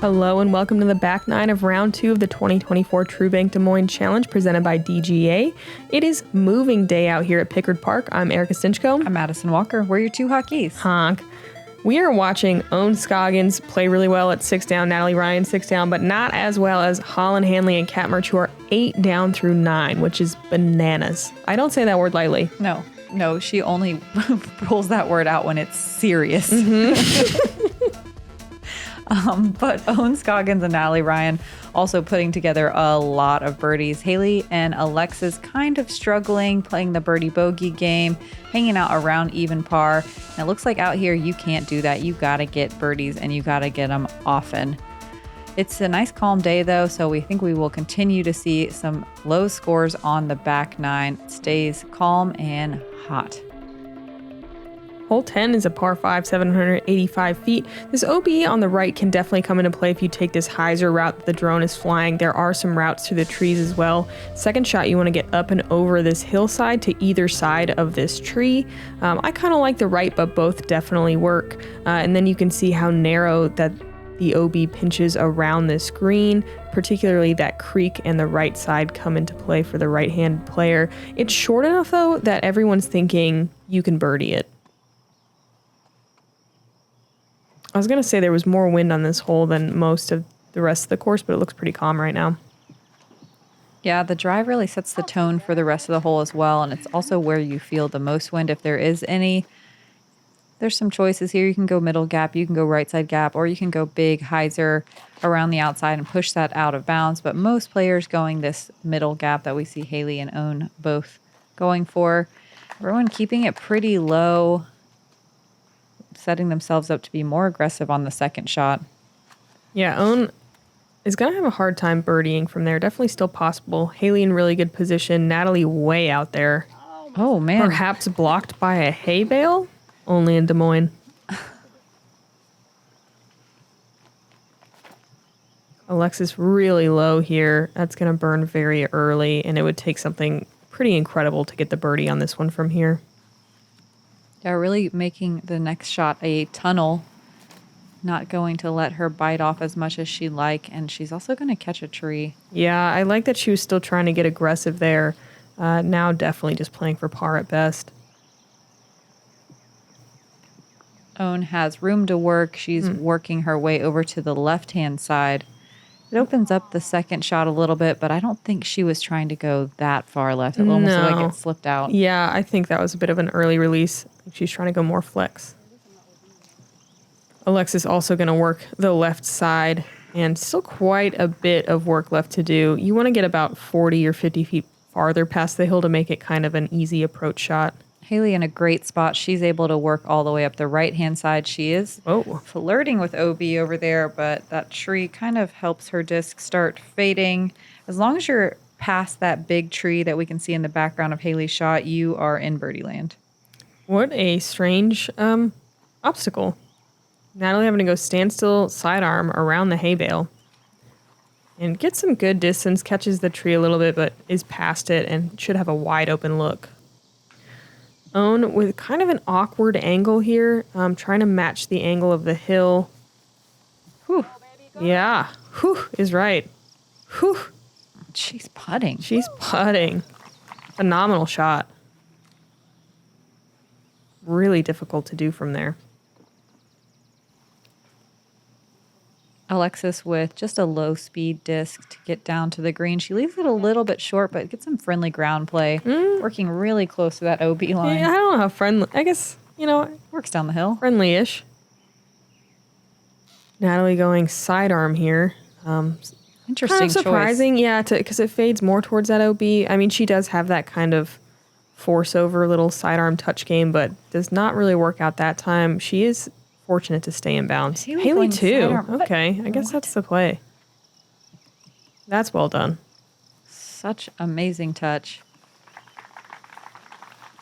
Hello and welcome to the back nine of round 2 of the 2024 True Bank Des Moines Challenge presented by DGA. It is moving day out here at Pickard Park. I'm Erika Stinchcomb. I'm Madison Walker. We're your two hockeys. Honk. We are watching Scoggins play really well at 6 down, Natalie Ryan 6 down, but not as well as Holland Hanley and Kat Murch, who are 8 down through 9, which is bananas. I don't say that word lightly. No, she only rolls that word out when it's serious. But Scoggins and Natalie Ryan also putting together a lot of birdies. Hailey and Alexis kind of struggling, playing the birdie bogey game, hanging out around even par. And it looks like out here you can't do that. You got to get birdies and you got to get them often. It's a nice calm day though, so we think we will continue to see some low scores on the back nine. It stays calm and hot. Hole 10 is a par 5, 785 feet. This OB on the right can definitely come into play if you take this hyzer route that the drone is flying. There are some routes through the trees as well. Second shot, you want to get up and over this hillside to either side of this tree. I kind of like the right, but both definitely work. And then you can see how narrow that the OB pinches around this green, particularly that creek and the right side come into play for the right-handed player. It's short enough though that everyone's thinking you can birdie it. I was going to say there was more wind on this hole than most of the rest of the course, but it looks pretty calm right now. Yeah, the drive really sets the tone for the rest of the hole as well, and it's also where you feel the most wind if there is any. There's some choices here. You can go middle gap, you can go right side gap, or you can go big hyzer around the outside and push that out of bounds, but most players going this middle gap that we see Hailey and Owen both going for. Everyone keeping it pretty low, setting themselves up to be more aggressive on the second shot. Yeah, Owen is going to have a hard time birdieing from there. Definitely still possible. Hailey in really good position. Natalie way out there. Oh, man. Perhaps blocked by a hay bale? Only in Des Moines. Alexis really low here. That's going to burn very early, and it would take something pretty incredible to get the birdie on this one from here. Yeah, really making the next shot a tunnel, not going to let her bite off as much as she'd like, and she's also going to catch a tree. Yeah, I like that she was still trying to get aggressive there. Now definitely just playing for par at best. Owen has room to work. She's working her way over to the left-hand side. It opens up the second shot a little bit, but I don't think she was trying to go that far left. It almost looked like it slipped out. Yeah, I think that was a bit of an early release. She's trying to go more flex. Alexis also going to work the left side, and still quite a bit of work left to do. You want to get about 40 or 50 feet farther past the hill to make it kind of an easy approach shot. Hailey in a great spot. She's able to work all the way up the right-hand side. She is flirting with OB over there, but that tree kind of helps her disc start fading. As long as you're past that big tree that we can see in the background of Hailey's shot, you are in birdie land. What a strange obstacle. Natalie having to go standstill sidearm around the hay bale. And gets some good distance, catches the tree a little bit, but is past it and should have a wide open look. Owen with kind of an awkward angle here, trying to match the angle of the hill. Whew. Yeah, whew is right. Whew. She's putting. She's putting. Phenomenal shot. Really difficult to do from there. Alexis with just a low-speed disc to get down to the green. She leaves it a little bit short, but gets some friendly ground play. Working really close to that OB line. Yeah, I don't know how friendly. I guess, Works down the hill. friendly-ish. Natalie going sidearm here. Interesting Kind of surprising, choice. yeah, because it fades more towards that OB. I mean, she does have that kind of force-over little sidearm touch game, but does not really work out that time. She is fortunate to stay in bounds. Hailey too. Okay, I guess that's the play. That's well done. Such amazing touch.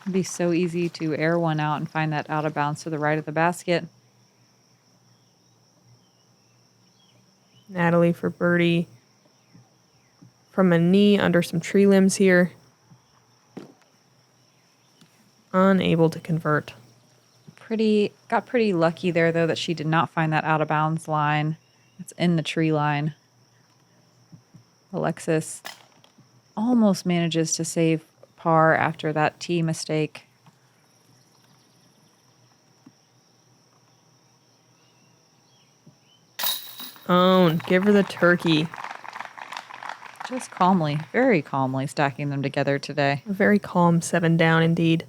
It'd be so easy to air one out and find that out of bounds to the right of the basket. Natalie for birdie from a knee under some tree limbs here. Unable to convert. Got pretty lucky there, though, that she did not find that out of bounds line. It's in the tree line. Alexis almost manages to save par after that tee mistake. Own. Give her the turkey. Just calmly, very calmly stacking them together today. A very calm 7 down indeed.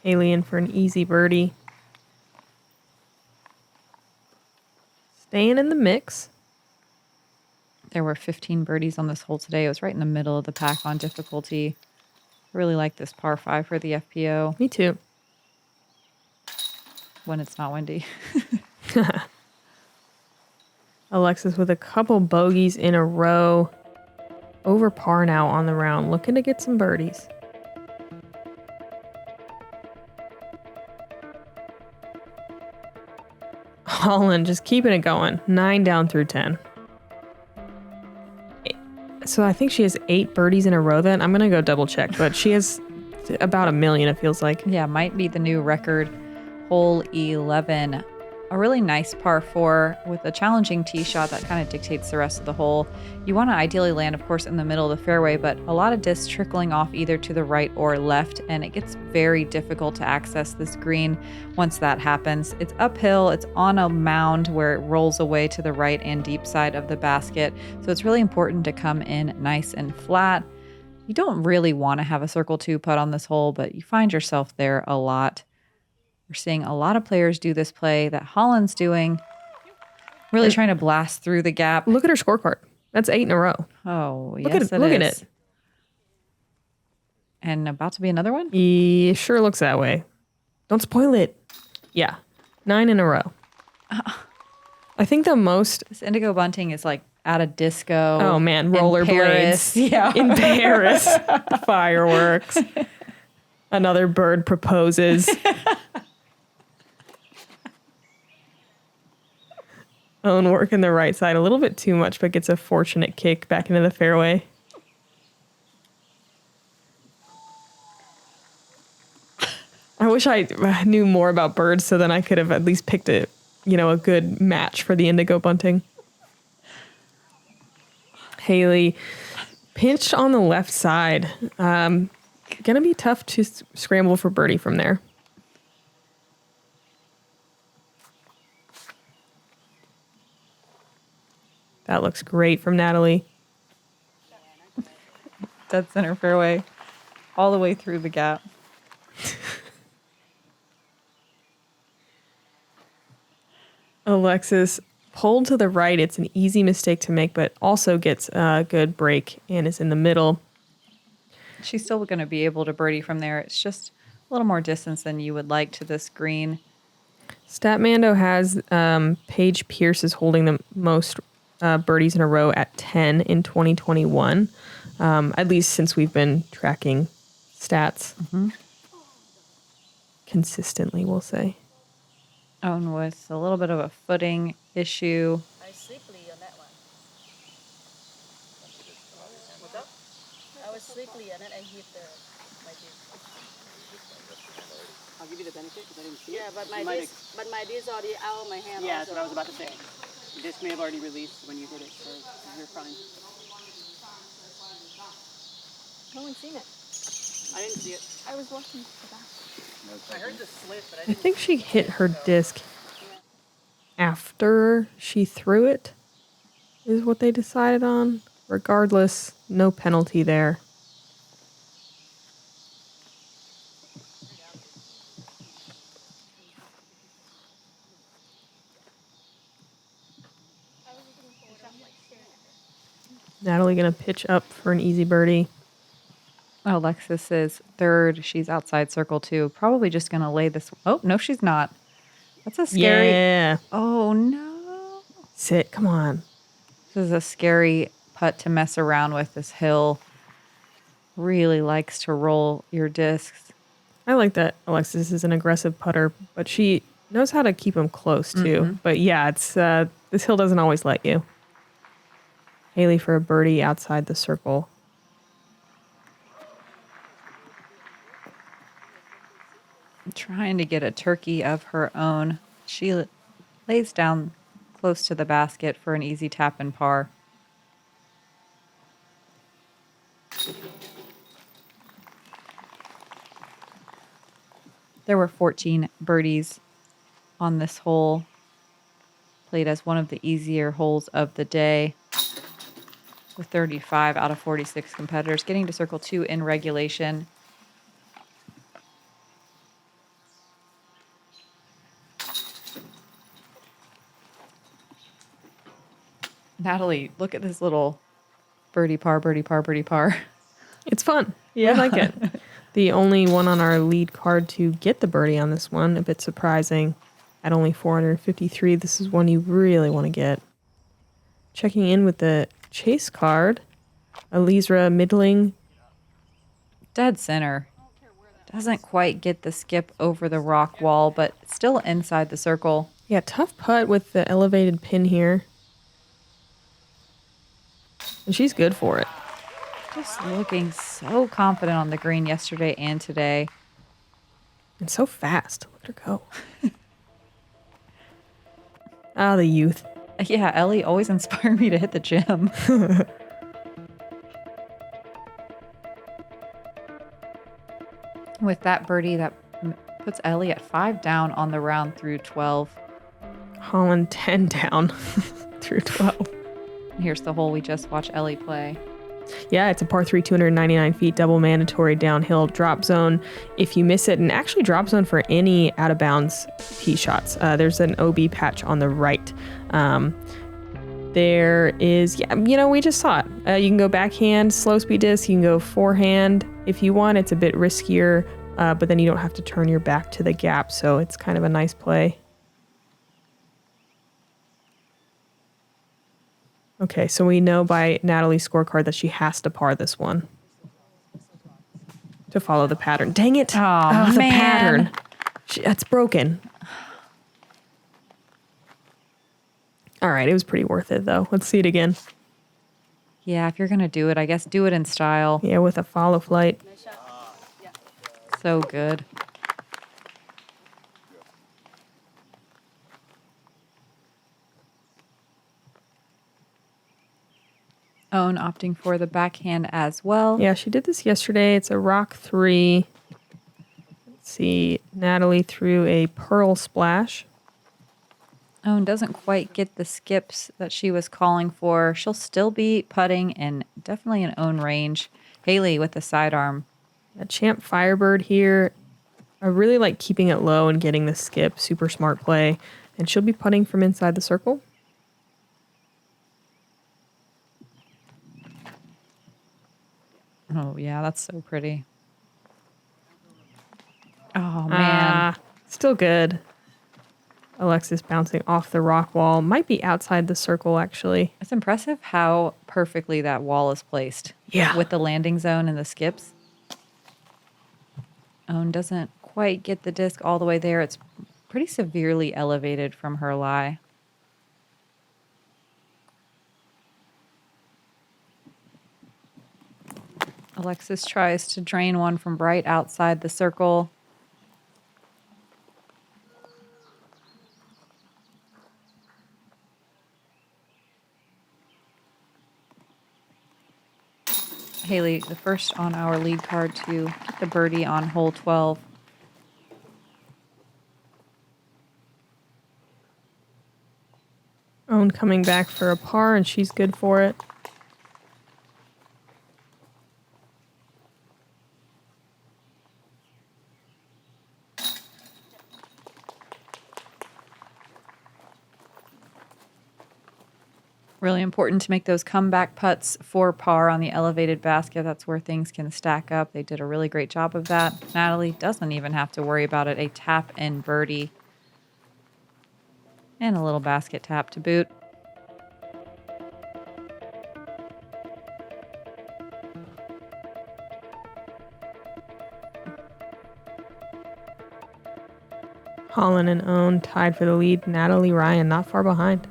Hailey in for an easy birdie. Staying in the mix. There were 15 birdies on this hole today. It was right in the middle of the pack on difficulty. I really like this par 5 for the FPO. Me too. When it's not windy. Alexis with a couple bogeys in a row. Over par now on the round. Looking to get some birdies. Holland just keeping it going. 9 down through 10. So I think she has 8 birdies in a row then. I'm going to go double check, but she has about 1 million, it feels like. Yeah, might be the new record. Hole 11. A really nice par 4 with a challenging tee shot that kind of dictates the rest of the hole. You want to ideally land, of course, in the middle of the fairway, but a lot of discs trickling off either to the right or left, and it gets very difficult to access this green once that happens. It's uphill, it's on a mound where it rolls away to the right and deep side of the basket, so it's really important to come in nice and flat. You don't really want to have a circle 2 putt on this hole, but you find yourself there a lot. We're seeing a lot of players do this play that Holland's doing. Really trying to blast through the gap. Look at her scorecard. That's 8 in a row. Oh, Look yes, look at it. And about to be another one? Yeah, sure looks that way. Don't spoil it. Yeah. 9 in a row. I think the most... This indigo bunting is like at a disco. Oh, man. Rollerblades. Yeah. In Paris. Fireworks. Another bird proposes. Owen working the right side a little bit too much, but gets a fortunate kick back into the fairway. I wish I knew more about birds so then I could have at least picked a good match for the indigo bunting. Hailey pinched on the left side. Gonna be tough to scramble for birdie from there. That looks great from Natalie. Dead center fairway. All the way through the gap. Alexis pulled to the right. It's an easy mistake to make, but also gets a good break and is in the middle. She's still going to be able to birdie from there. It's just a little more distance than you would like to this green. Statmando has Paige Pierce is holding the most birdies in a row at 10 in 2021, at least since we've been tracking stats consistently, we'll say. Owen with a little bit of a footing issue. I sleepily on that one. What's up? I was sleepily and then I hit my disc. I'll give you the benefit because I didn't see it. Yeah, but You my might disc, but my disc already out of my hand. Yeah, also. that's what I was about to say. This may have already released when you hit it, so you're fine. No one's seen it. I didn't see it. I was watching the back. I heard the slip, but I I didn't. think she hit her disc after she threw it, is what they decided on. Regardless, no penalty there. Natalie gonna pitch up for an easy birdie. Alexis is third. She's outside circle 2. Probably just going to lay this. Oh, no, she's not. That's a scary. Yeah. Oh, no. Sit. Come on. This is a scary putt to mess around with. This hill really likes to roll your discs. I like that Alexis is an aggressive putter, but she knows how to keep them close too. But yeah, it's this hill doesn't always let you. Hailey for a birdie outside the circle. Trying to get a turkey of her own. She lays down close to the basket for an easy tap and par. There were 14 birdies on this hole. Played as one of the easier holes of the day, with 35 out of 46 competitors getting to circle 2 in regulation. Natalie, look at this little birdie par, birdie par, birdie par. It's fun. Yeah, I like it. The only one on our lead card to get the birdie on this one, a bit surprising. At only 453, this is one you really want to get. Checking in with the chase card, Alizra middling. Dead center. Doesn't quite get the skip over the rock wall, but still inside the circle. Yeah, tough putt with the elevated pin here. And she's good for it. Just looking so confident on the green yesterday and today. And so fast. Look at her go. Ah, the youth. Yeah, Ellie always inspired me to hit the gym. With that birdie, that puts Ellie at 5 down on the round through 12. Holland 10 down through 12. Here's the hole we just watched Ellie play. Yeah, it's a par 3, 299 feet, double mandatory downhill drop zone. If you miss it, and actually drop zone for any out of bounds tee shots. There's an OB patch on the right. There is, yeah, you know, we just saw it. You can go backhand, slow speed disc. You can go forehand if you want. It's a bit riskier, but then you don't have to turn your back to the gap. So it's kind of a nice play. Okay, so we know by Natalie's scorecard that she has to par this one to follow the pattern. Dang it. Oh, the man. pattern. It's broken. All right, it was pretty worth it, though. Let's see it again. Yeah, if you're going to do it, I guess do it in style. Yeah, with a follow flight. Nice shot. Yeah. So good. Owen opting for the backhand as well. Yeah, she did this yesterday. It's a rock 3. Let's see. Natalie threw a pearl splash. Owen doesn't quite get the skips that she was calling for. She'll still be putting and definitely in own range. Hailey with the sidearm. A Champ Firebird here. I really like keeping it low and getting the skip. Super smart play. And she'll be putting from inside the circle. Oh, yeah, that's so pretty. Oh, man. Still good. Alexis bouncing off the rock wall. Might be outside the circle, actually. It's impressive how perfectly that wall is placed. Yeah. With the landing zone and the skips. Owen doesn't quite get the disc all the way there. It's pretty severely elevated from her lie. Alexis tries to drain one from right outside the circle. Hailey, the first on our lead card to get the birdie on hole 12. Owen coming back for a par, and she's good for it. Really important to make those comeback putts for par on the elevated basket. That's where things can stack up. They did a really great job of that. Natalie doesn't even have to worry about it. A tap and birdie. And a little basket tap to boot. Holland and Owen tied for the lead. Natalie Ryan not far behind.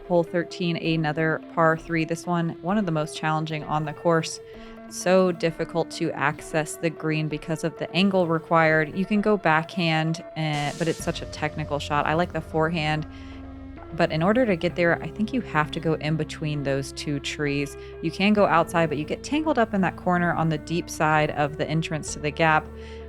Hole 13, another par 3. This one of the most challenging on the course. So difficult to access the green because of the angle required. You can go backhand, but it's such a technical shot. I like the forehand, but in order to get there, I think you have to go in between those two trees. You can go outside, but you get tangled up in that corner on the deep side of the entrance to the gap.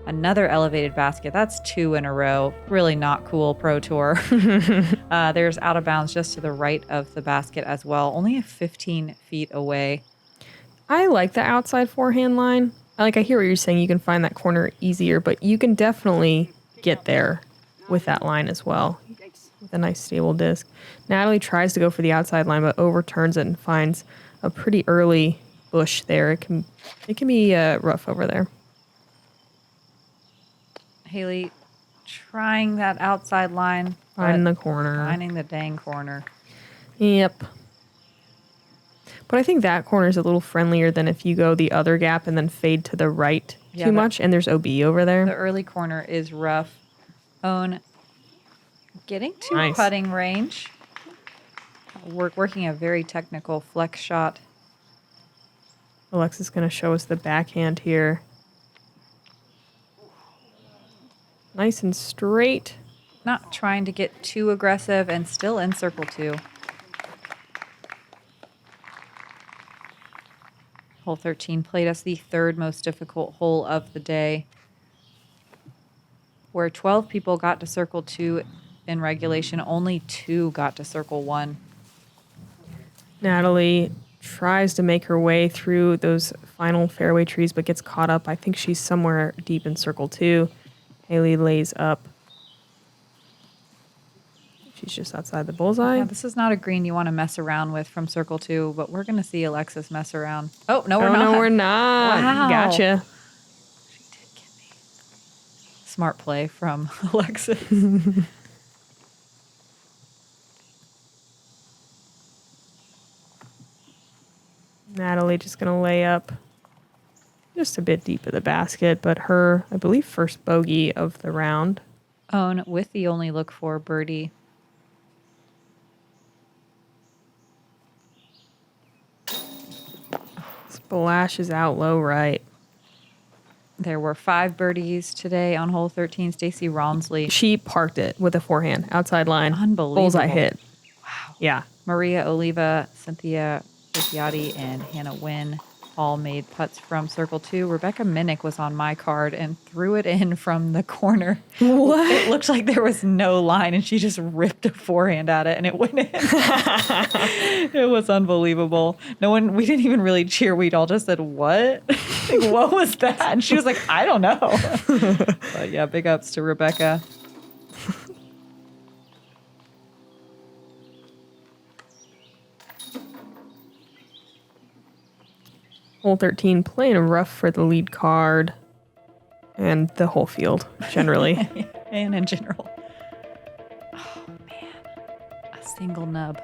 Another elevated basket. That's 2 in a row. Really not cool, Pro Tour. There's out of bounds just to the right of the basket as well, only 15 feet away. I like the outside forehand line. I hear what you're saying. You can find that corner easier, but you can definitely get there with that line as well. With a nice stable disc. Natalie tries to go for the outside line, but overturns it and finds a pretty early bush there. It can be rough over there. Hailey trying that outside line. Finding the corner. Finding the dang corner. Yep. But I think that corner is a little friendlier than if you go the other gap and then fade to the right too much, and there's OB over there. The early corner is rough. Own getting to putting range. Working a very technical flex shot. Alexis is going to show us the backhand here. Nice and straight. Not trying to get too aggressive and still in circle 2. Hole 13 played us the 3rd most difficult hole of the day, where 12 people got to circle 2 in regulation. Only 2 got to circle 1. Natalie tries to make her way through those final fairway trees, but gets caught up. I think she's somewhere deep in circle 2. Hailey lays up. She's just outside the bullseye. Yeah, this is not a green you want to mess around with from circle 2, but we're going to see Alexis mess around. Oh, no, we're not. No, we're not. Wow. Gotcha. She did get me. Smart play from Alexis. Natalie just going to lay up just a bit deep of the basket, but her, I believe, first bogey of the round. Own with the only look for birdie. Splashes out low right. There were 5 birdies today on hole 13. Stacey Rawnsley. She parked it with a forehand outside line. Unbelievable. Bullseye hit. Wow. Yeah. Maria Oliva, Cynthia Ricciati, and Hannah Wynn all made putts from circle 2. Rebecca Minnick was on my card and threw it in from the corner. What? It looked like there was no line, and she just ripped a forehand at it, and it went in. It was unbelievable. We didn't even really cheer. We all just said, what? What was that? And she was like, I don't know. But yeah, big ups to Rebecca. Hole 13 playing rough for the lead card and the whole field generally. And in general. Oh, man. A single nub.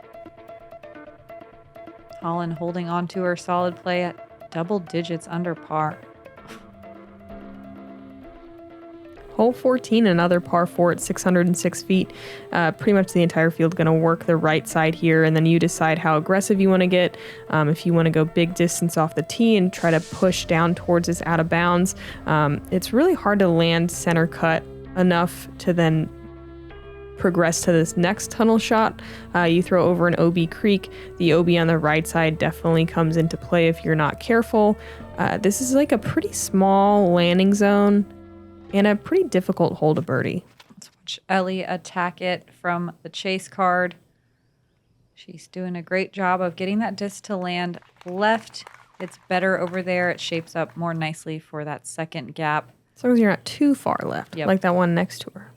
Holland holding on to her solid play at double digits under par. Hole 14, another par 4 at 606 feet. Pretty much the entire field going to work the right side here, and then you decide how aggressive you want to get. If you want to go big distance off the tee and try to push down towards this out of bounds, it's really hard to land center cut enough to then progress to this next tunnel shot. You throw over an OB creek. The OB on the right side definitely comes into play if you're not careful. This is like a pretty small landing zone and a pretty difficult hole to birdie. Let's watch Ellie attack it from the chase card. She's doing a great job of getting that disc to land left. It's better over there. It shapes up more nicely for that second gap. As long as you're not too far left, Yep. like that one next to her.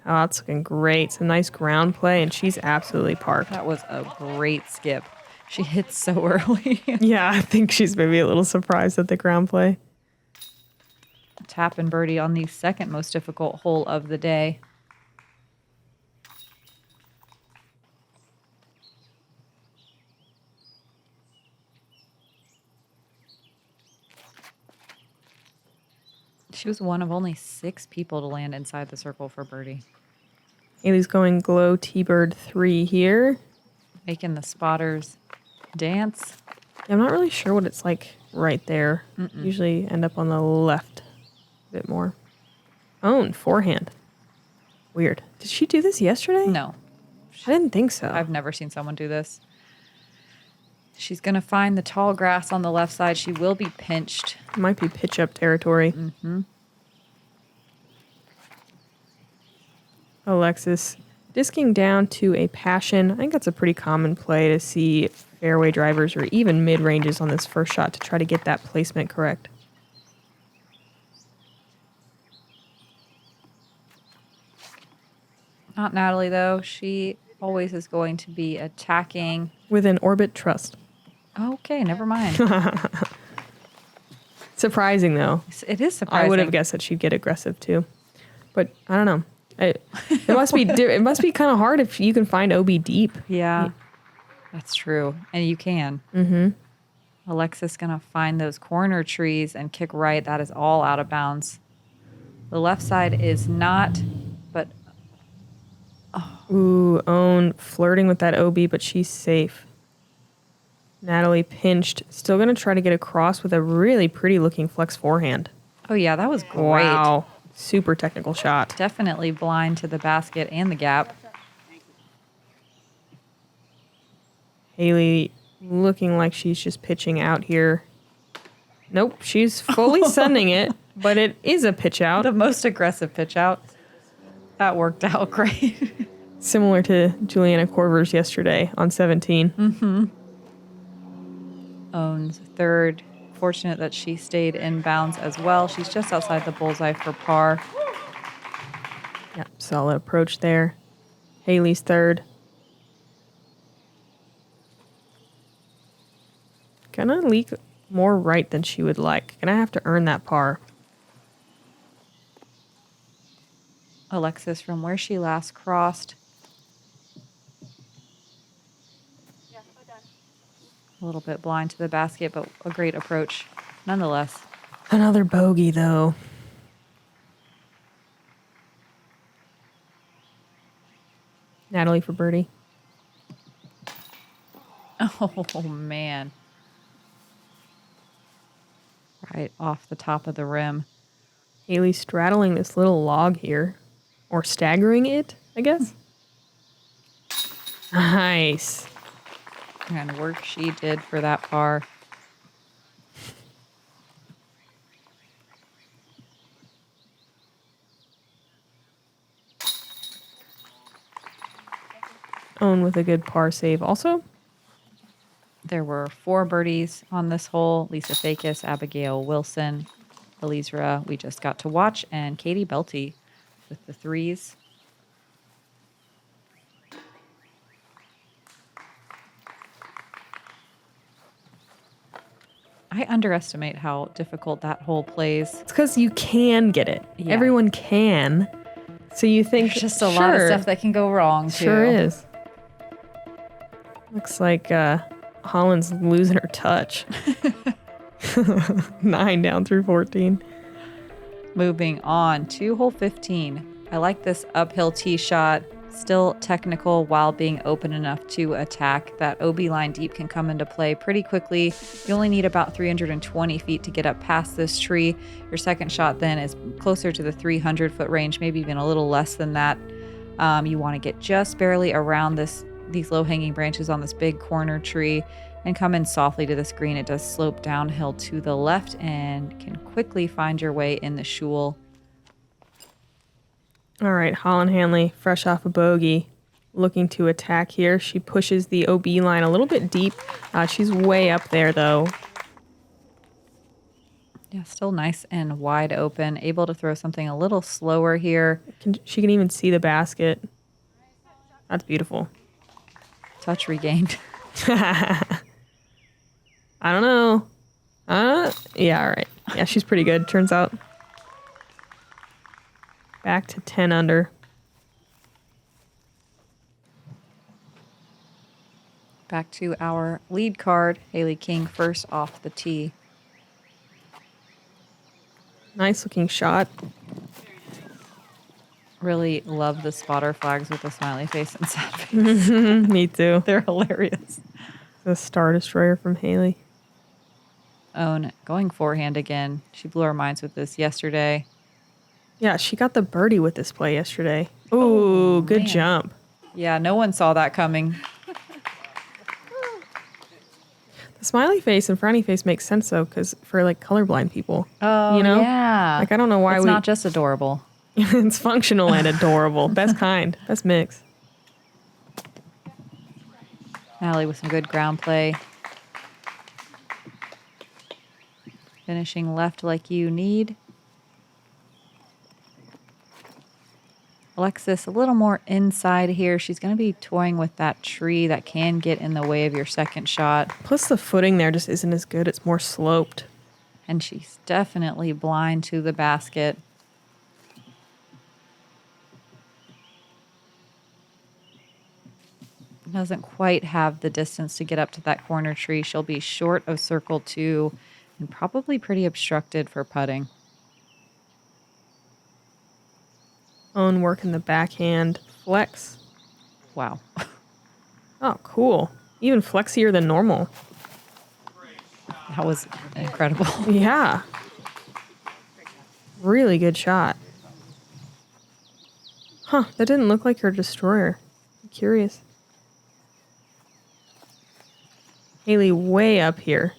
Oh, that's looking great. Some nice ground play, and she's absolutely parked. That was a great skip. She hit so early. Yeah, I think she's maybe a little surprised at the ground play. Tap and birdie on the second most difficult hole of the day. She was one of only 6 people to land inside the circle for birdie. Hailey's going glow T-bird 3 here. Making the spotters dance. I'm not really sure what it's like right there. Usually end up on the left a bit more. Oh, forehand. Weird. Did she do this yesterday? No, I didn't think so. I've never seen someone do this. She's going to find the tall grass on the left side. She will be pinched. Might be pitch up territory. Alexis disking down to a passion. I think that's a pretty common play to see fairway drivers or even mid ranges on this first shot to try to get that placement correct. Not Natalie, though. She always is going to be attacking. With an orbit trust. Okay, never mind. Surprising, though. It is surprising. I would have guessed that she'd get aggressive, too. But I don't know. It must be it must be kind of hard if you can find OB deep. Yeah, that's true. And you can. Mm-hmm. Alexis going to find those corner trees and kick right. That is all out of bounds. The left side is not, but... Ooh, Own flirting with that OB, but she's safe. Natalie pinched. Still going to try to get across with a really pretty looking flex forehand. Oh, yeah, that was great. Wow. Super technical shot. Definitely blind to the basket and the gap. Hailey looking like she's just pitching out here. Nope, she's fully sending it, but it is a pitch out. The most aggressive pitch out. That worked out great. Similar to Juliana Corvers yesterday on 17. Owns third. Fortunate that she stayed in bounds as well. She's just outside the bullseye for par. Yep, solid approach there. Hailey's third. Gonna leak more right than she would like. Gonna have to earn that par. Alexis from where she last crossed. A little bit blind to the basket, but a great approach nonetheless. Another bogey, though. Natalie for birdie. Oh, man. Right off the top of the rim. Hailey straddling this little log here. Or staggering it, I guess. Nice. And work she did for that par. Own with a good par save also. There were 4 birdies on this hole. Lisa Fakis, Abigail Wilson, Elizra we just got to watch, and Katie Belty with the 3s. I underestimate how difficult that hole plays. It's because you can get it. Yeah. Everyone can. So you think There's just a lot of stuff that can go wrong, too. Sure is. Looks like Holland's losing her touch. 9 down through 14. Moving on to hole 15. I like this uphill tee shot. Still technical while being open enough to attack. That OB line deep can come into play pretty quickly. You only need about 320 feet to get up past this tree. Your second shot then is closer to the 300-foot range, maybe even a little less than that. You want to get just barely around these low-hanging branches on this big corner tree and come in softly to this green. It does slope downhill to the left and can quickly find your way in the shoal. All right, Holland Hanley, fresh off a bogey, looking to attack here. She pushes the OB line a little bit deep. She's way up there, though. Yeah, still nice and wide open. Able to throw something a little slower here. She can even see the basket. That's beautiful. Touch regained. I don't know. Yeah, all right. Yeah, she's pretty good, turns out. Back to 10 under. Back to our lead card. Hailey King first off the tee. Nice looking shot. Really love the spotter flags with the smiley face and sad face. Me too. They're hilarious. The Star Destroyer from Hailey. Own going forehand again. She blew our minds with this yesterday. Yeah, she got the birdie with this play yesterday. Ooh, good man. jump. Yeah, no one saw that coming. The smiley face and frowny face makes sense though, because for like colorblind people. Oh, you know? yeah. Like I don't know why it's not just adorable. It's functional and adorable. Best kind. Best mix. Natalie with some good ground play. Finishing left like you need. Alexis, a little more inside here. She's going to be toying with that tree that can get in the way of your second shot. Plus the footing there just isn't as good. It's more sloped. And she's definitely blind to the basket. Doesn't quite have the distance to get up to that corner tree. She'll be short of circle 2 and probably pretty obstructed for putting. Own work in the backhand flex. Wow. Oh, cool. Even flexier than normal. That was incredible. Yeah. Really good shot. Huh, that didn't look like her destroyer. I'm curious. Hailey way up here.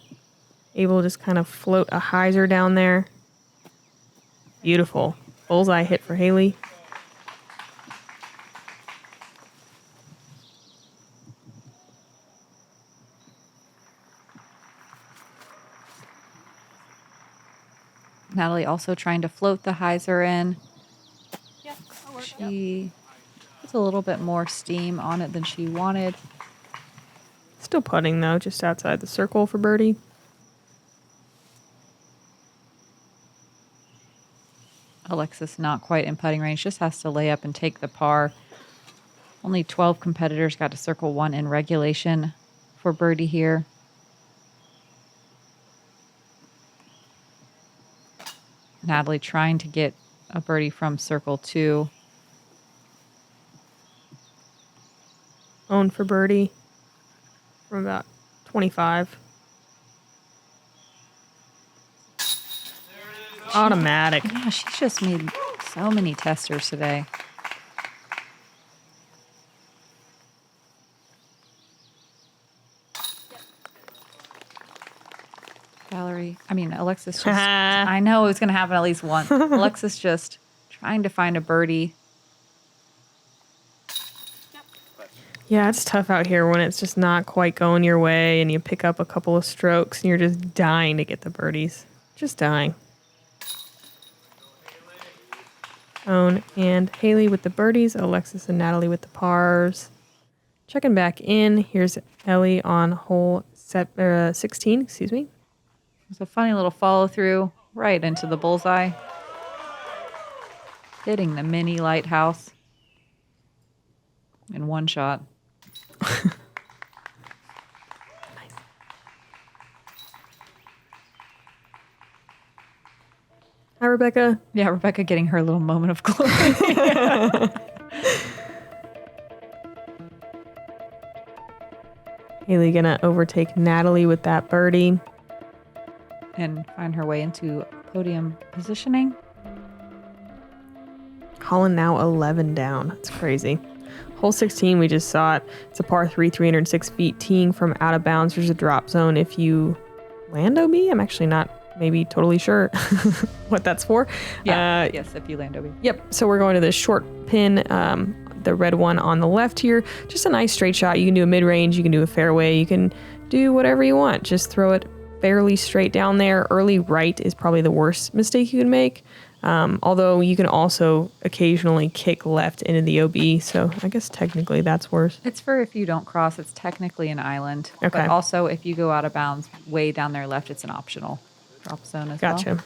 Able to just kind of float a hyzer down there. Beautiful. Bullseye hit for Hailey. Natalie also trying to float the hyzer in. Yeah, I'll work. She puts a little bit more steam on it than she wanted. Still putting though, just outside the circle for birdie. Alexis not quite in putting range, just has to lay up and take the par. Only 12 competitors got to circle 1 in regulation for birdie here. Natalie trying to get a birdie from circle 2. Own for birdie from about 25. Automatic. Yeah, she's just made so many testers today. Alexis just, I know it's going to happen at least once. Alexis just trying to find a birdie. Yeah, it's tough out here when it's just not quite going your way and you pick up a couple of strokes and you're just dying to get the birdies. Just dying. Own and Hailey with the birdies, Alexis and Natalie with the pars. Checking back in, here's Ellie on hole 16, excuse me. It's a funny little follow through right into the bullseye. Hitting the mini lighthouse in one shot. Hi, Rebecca. Yeah, Rebecca getting her little moment of glory. Hailey gonna overtake Natalie with that birdie. And find her way into podium positioning. Holland now 11 down. That's crazy. Hole 16, we just saw it. It's a par 3, 306 feet, teeing from out of bounds. There's a drop zone if you land OB. I'm actually not maybe totally sure what that's for. Yeah, yes, if you land OB. Yep, so we're going to the short pin, the red one on the left here. Just a nice straight shot. You can do a mid-range, you can do a fairway, you can do whatever you want. Just throw it fairly straight down there. Early right is probably the worst mistake you can make. Although you can also occasionally kick left into the OB, so I guess technically that's worse. It's for if you don't cross, it's technically an island. Okay. But also if you go out of bounds way down there left, it's an optional drop zone as well. Gotcha.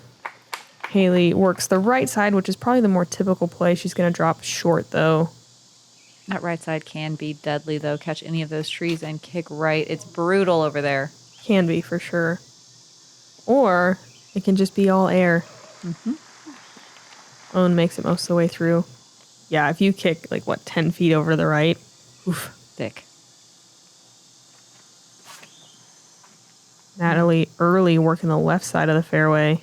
Hailey works the right side, which is probably the more typical play. She's going to drop short, though. That right side can be deadly, though. Catch any of those trees and kick right. It's brutal over there. Can be, for sure. Or it can just be all air. Mm-hmm. Owen makes it most of the way through. Yeah, if you kick, like, what, 10 feet over to the right? Oof. Thick. Natalie early working the left side of the fairway.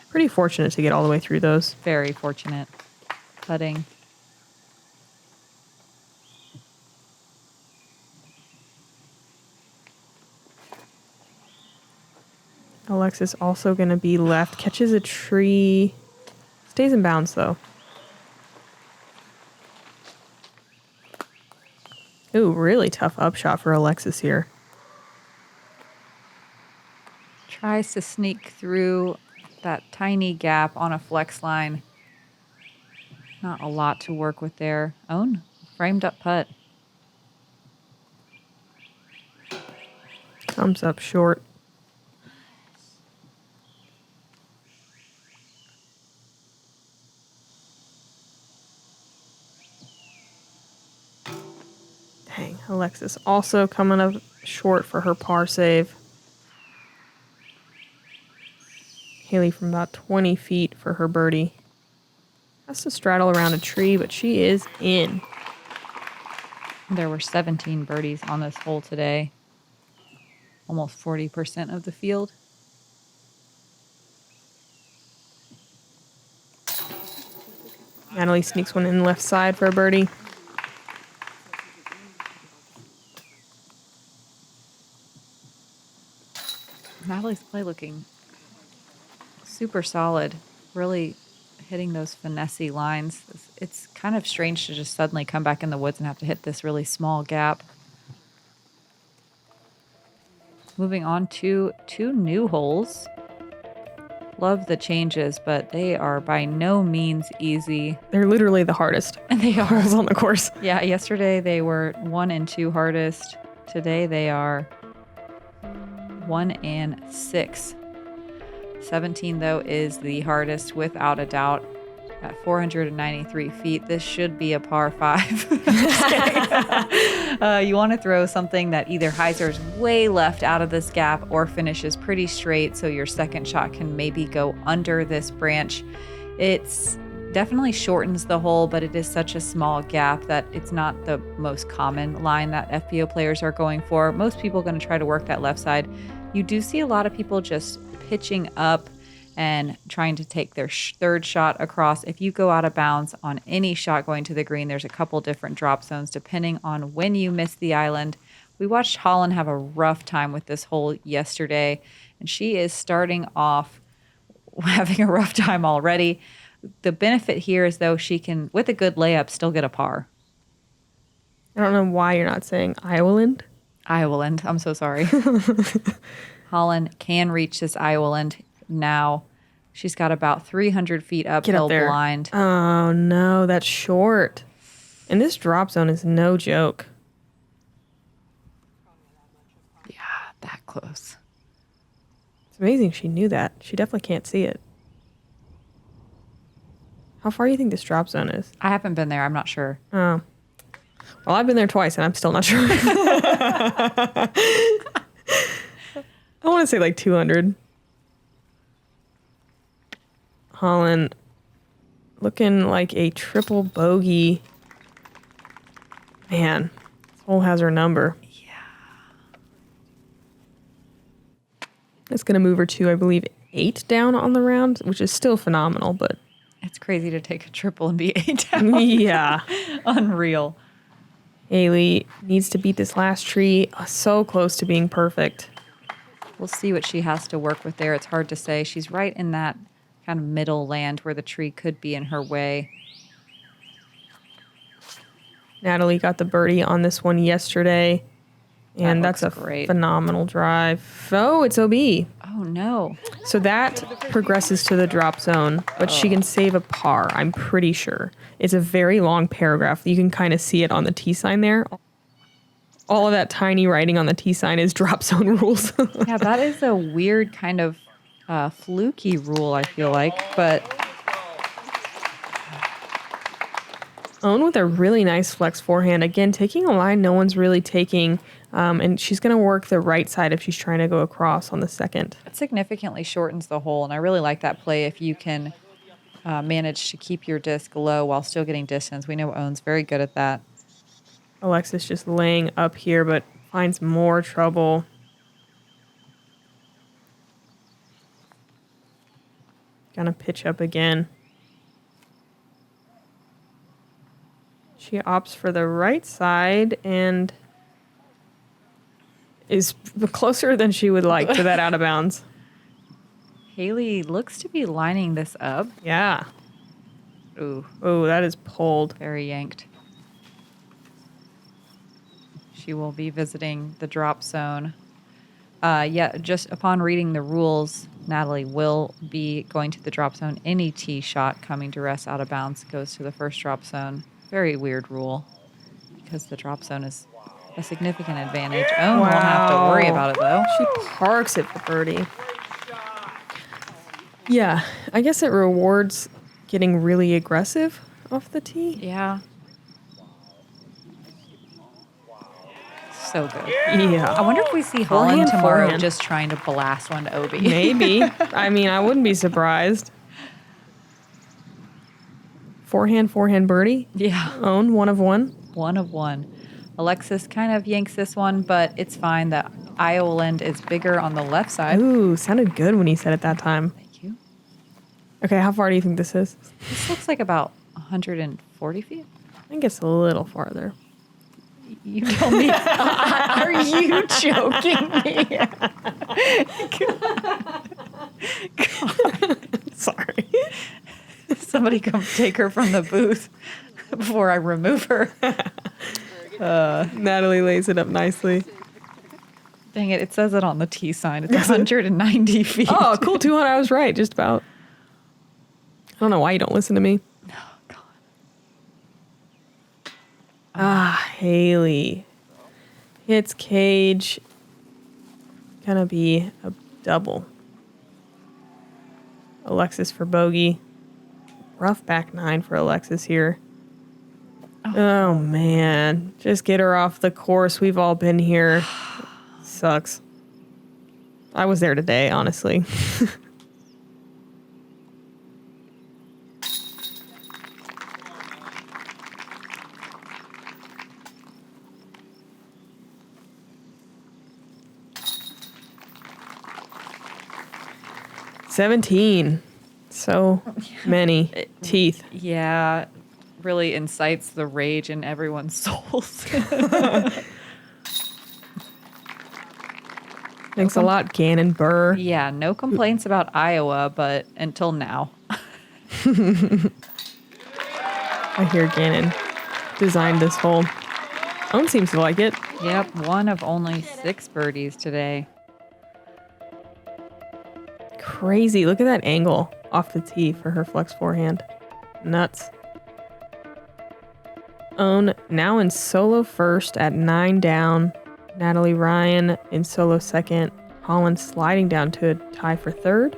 Pretty fortunate to get all the way through those. Very fortunate. Putting. Alexis also going to be left. Catches a tree. Stays in bounds, though. Ooh, really tough upshot for Alexis here. Tries to sneak through that tiny gap on a flex line. Not a lot to work with there. Own. Framed up putt. Comes up short. Dang, Alexis also coming up short for her par save. Hailey from about 20 feet for her birdie. Has to straddle around a tree, but she is in. There were 17 birdies on this hole today. Almost 40% of the field. Natalie sneaks one in left side for a birdie. Natalie's play looking super solid. Really hitting those finessey lines. It's kind of strange to just suddenly come back in the woods and have to hit this really small gap. Moving on to 2 new holes. Love the changes, but they are by no means easy. They're literally the hardest They are. holes on the course. Yeah, yesterday they were 1 and 2 hardest. Today they are 1 and 6. 17, though, is the hardest without a doubt. At 493 feet, this should be a par 5. You want to throw something that either hyzers way left out of this gap or finishes pretty straight so your second shot can maybe go under this branch. It's definitely shortens the hole, but it is such a small gap that it's not the most common line that FPO players are going for. Most people are going to try to work that left side. You do see a lot of people just pitching up and trying to take their third shot across. If you go out of bounds on any shot going to the green, there's a couple different drop zones depending on when you miss the island. We watched Holland have a rough time with this hole yesterday, and she is starting off having a rough time already. The benefit here is, though, she can, with a good layup, still get a par. I don't know why you're not saying Ireland. Ireland. I'm so sorry. Holland can reach this Ireland now. She's got about 300 feet uphill blind. Oh, no, that's short. And this drop zone is no joke. Yeah, that close. It's amazing she knew that. She definitely can't see it. How far do you think this drop zone is? I haven't been there. I'm not sure. Oh. Well, I've been there twice, and I'm still not sure. I want to say like 200. Holland looking like a triple bogey. Man, this hole has her number. Yeah. It's going to move her to, I believe, 8 down on the round, which is still phenomenal, but... It's crazy to take a triple and be 8 down. Yeah. Unreal. Hailey needs to beat this last tree. So close to being perfect. We'll see what she has to work with there. It's hard to say. She's right in that kind of middle land where the tree could be in her way. Natalie got the birdie on this one yesterday. And that's a great. Phenomenal drive. Oh, it's OB. Oh, no. So that progresses to the drop zone, but she can save a par, I'm pretty sure. It's a very long paragraph. You can kind of see it on the T sign there. All of that tiny writing on the T sign is drop zone rules. Yeah, that is a weird kind of fluky rule, I feel like, but... Own with a really nice flex forehand. Again, taking a line no one's really taking. And she's going to work the right side if she's trying to go across on the second. It significantly shortens the hole, and I really like that play if you can manage to keep your disc low while still getting distance. We know Owen's very good at that. Alexis just laying up here, but finds more trouble. Gonna pitch up again. She opts for the right side and is closer than she would like to that out of bounds. Hailey looks to be lining this up. Yeah. Ooh, Oh, that is pulled. very yanked. She will be visiting the drop zone. Yeah, just upon reading the rules, Natalie will be going to the drop zone. Any tee shot coming to rest out of bounds goes to the first drop zone. Very weird rule because the drop zone is a significant advantage. Owen won't have to worry about it, though. She parks it for birdie. Yeah, I guess it rewards getting really aggressive off the tee. Yeah. So good. Yeah. I wonder if we see Holland Forehand, tomorrow forehand. just trying to blast one to Obi. Maybe. I mean, I wouldn't be surprised. Forehand birdie. Yeah. Own 1 of 1. 1 of 1. Alexis kind of yanks this one, but it's fine. The island is bigger on the left side. Ooh, sounded good when he said it that time. Thank you. Okay, how far do you think this is? This looks like about 140 feet. I think it's a little farther. You tell me. Are you joking me? Sorry. Somebody come take her from the booth before I remove her. Natalie lays it up nicely. Dang it, it says it on the T sign. It's 190 feet. Oh, cool. 200. I was right. Just about. I don't know why you don't listen to me. Oh, God. Hailey. Hits cage. Gonna be a double. Alexis for bogey. Rough back 9 for Alexis here. Oh, man. Just get her off the course. We've all been here. Sucks. I was there today, honestly. $17. So many teeth. Yeah, really incites the rage in everyone's souls. Thanks a lot, Gannon Burr. Yeah, no complaints about Iowa, but until now. I hear Gannon designed this hole. Owen seems to like it. Yep, one of only 6 birdies today. Crazy. Look at that angle off the tee for her flex forehand. Nuts. Owen now in solo first at 9 down. Natalie Ryan in solo second. Holland sliding down to a tie for third.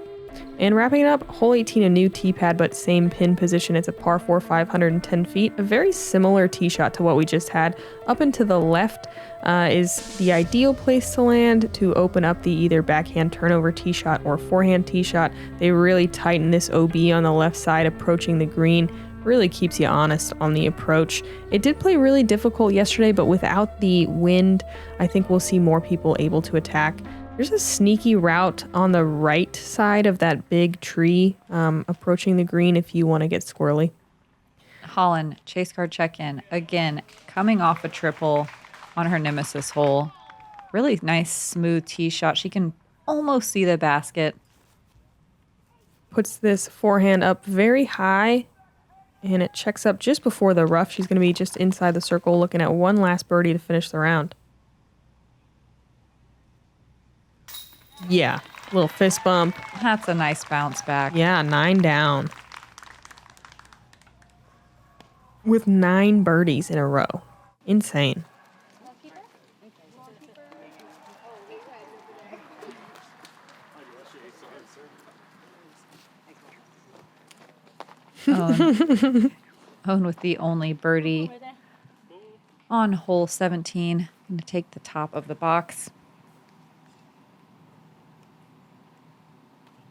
And wrapping it up, hole 18, a new tee pad, but same pin position. It's a par 4, 510 feet. A very similar tee shot to what we just had. Up and to the left is the ideal place to land to open up the either backhand turnover tee shot or forehand tee shot. They really tighten this OB on the left side approaching the green. Really keeps you honest on the approach. It did play really difficult yesterday, but without the wind, I think we'll see more people able to attack. There's a sneaky route on the right side of that big tree approaching the green if you want to get squirrely. Holland, chase card check-in. Again, coming off a triple on her nemesis hole. Really nice, smooth tee shot. She can almost see the basket. Puts this forehand up very high, and it checks up just before the rough. She's going to be just inside the circle looking at one last birdie to finish the round. Yeah, little fist bump. That's a nice bounce back. Yeah, 9 down. With 9 birdies in a row. Insane. Owen with the only birdie on hole 17. Going to take the top of the box.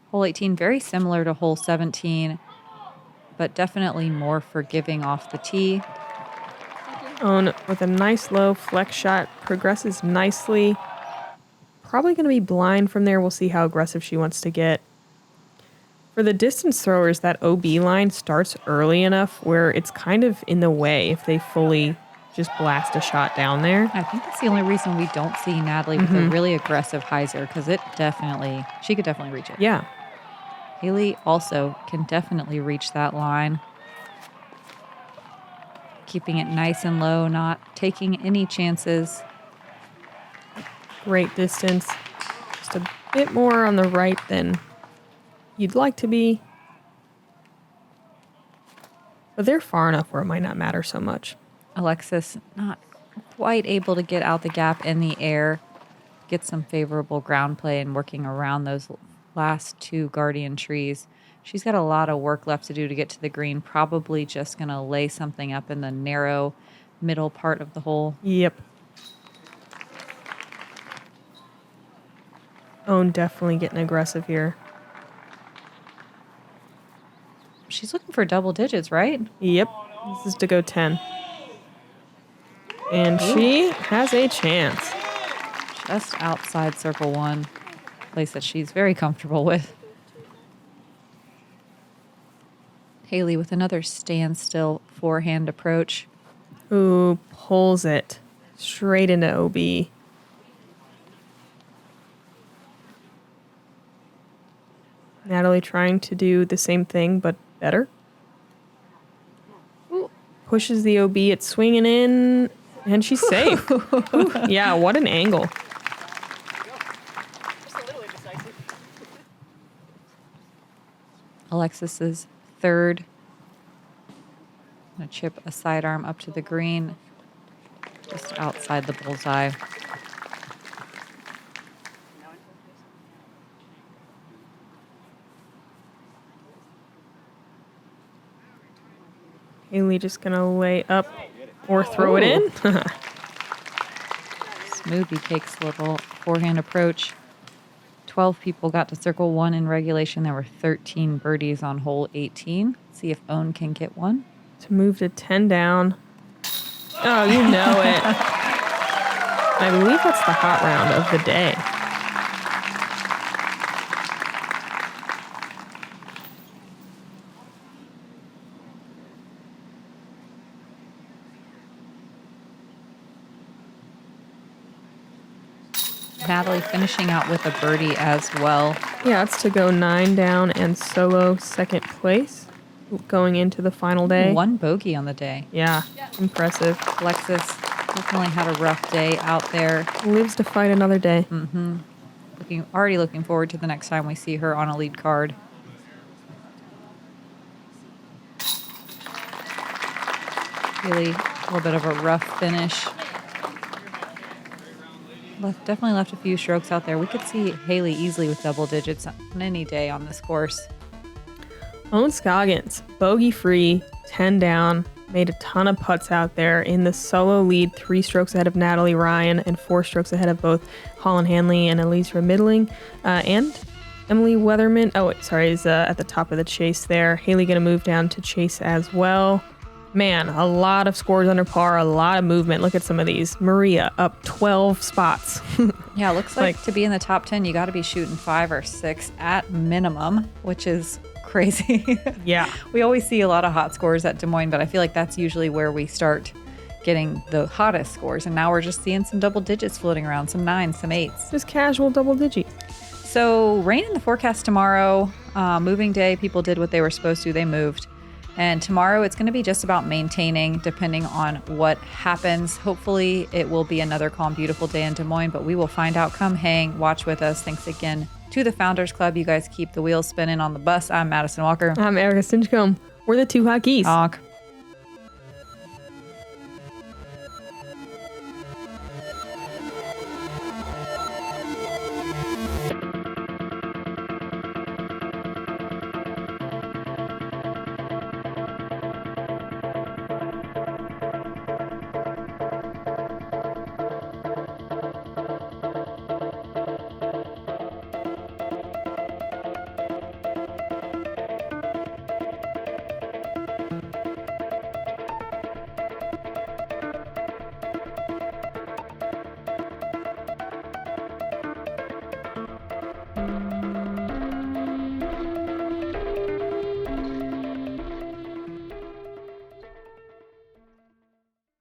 Hole 18, very similar to hole 17. but definitely more forgiving off the tee. Owen with a nice low flex shot, progresses nicely. Probably going to be blind from there. We'll see how aggressive she wants to get. For the distance throwers, that OB line starts early enough where it's kind of in the way if they fully just blast a shot down there. I think that's the only reason we don't see Natalie with a really aggressive hyzer, because she could definitely reach it. Yeah. Hailey also can definitely reach that line. Keeping it nice and low, not taking any chances. Great distance. Just a bit more on the right than you'd like to be. But they're far enough where it might not matter so much. Alexis not quite able to get out the gap in the air, get some favorable ground play and working around those last two guardian trees. She's got a lot of work left to do to get to the green. Probably just going to lay something up in the narrow middle part of the hole. Yep. Owen definitely getting aggressive here. She's looking for double digits, right? Yep. This is to go 10. And she has a chance. Just outside circle one. Place that she's very comfortable with. Hailey with another standstill forehand approach. Ooh, pulls it straight into OB. Natalie trying to do the same thing, but better. Ooh. Pushes the OB, it's swinging in, and she's safe. Ooh, yeah, what an angle. Just a little indecisive. Alexis's third. Gonna chip a sidearm up to the green, just outside the bullseye. Hailey just gonna lay up or throw it in. Smoothie takes a little forehand approach. 12 people got to circle one in regulation. There were 13 birdies on hole 18. See if Owen can get one. To move to 10 down. Oh, you know it. I believe that's the hot round of the day. Natalie finishing out with a birdie as well. Yeah, it's to go 9 down and solo second place going into the final day. One bogey on the day. Yeah, impressive. Alexis definitely had a rough day out there. Lives to fight another day. Already looking forward to the next time we see her on a lead card. Really a little bit of a rough finish. Definitely left a few strokes out there. We could see Hailey easily with double digits on any day on this course. Owen Scoggins, bogey-free, 10 down, made a ton of putts out there in the solo lead, 3 strokes ahead of Natalie Ryan and 4 strokes ahead of both Holland Hanley and Elise Middling. And Emily Weatherman, is at the top of the chase there. Hailey going to move down to chase as well. Man, a lot of scores under par, a lot of movement. Look at some of these. Maria up 12 spots. Yeah, it looks like to be in the top 10, you got to be shooting 5 or 6 at minimum, which is crazy. Yeah. We always see a lot of hot scores at Des Moines, but I feel like that's usually where we start getting the hottest scores. And now we're just seeing some double digits floating around, some 9s, some 8s. Just casual double digit. So rain in the forecast tomorrow. Moving day, people did what they were supposed to. They moved. And tomorrow it's going to be just about maintaining depending on what happens. Hopefully it will be another calm, beautiful day in Des Moines, but we will find out. Come hang, watch with us. Thanks again to the Founders Club. You guys keep the wheels spinning on the bus. I'm Madison Walker. I'm Erika Stinchcomb. We're the Two Hot Geese. Honk.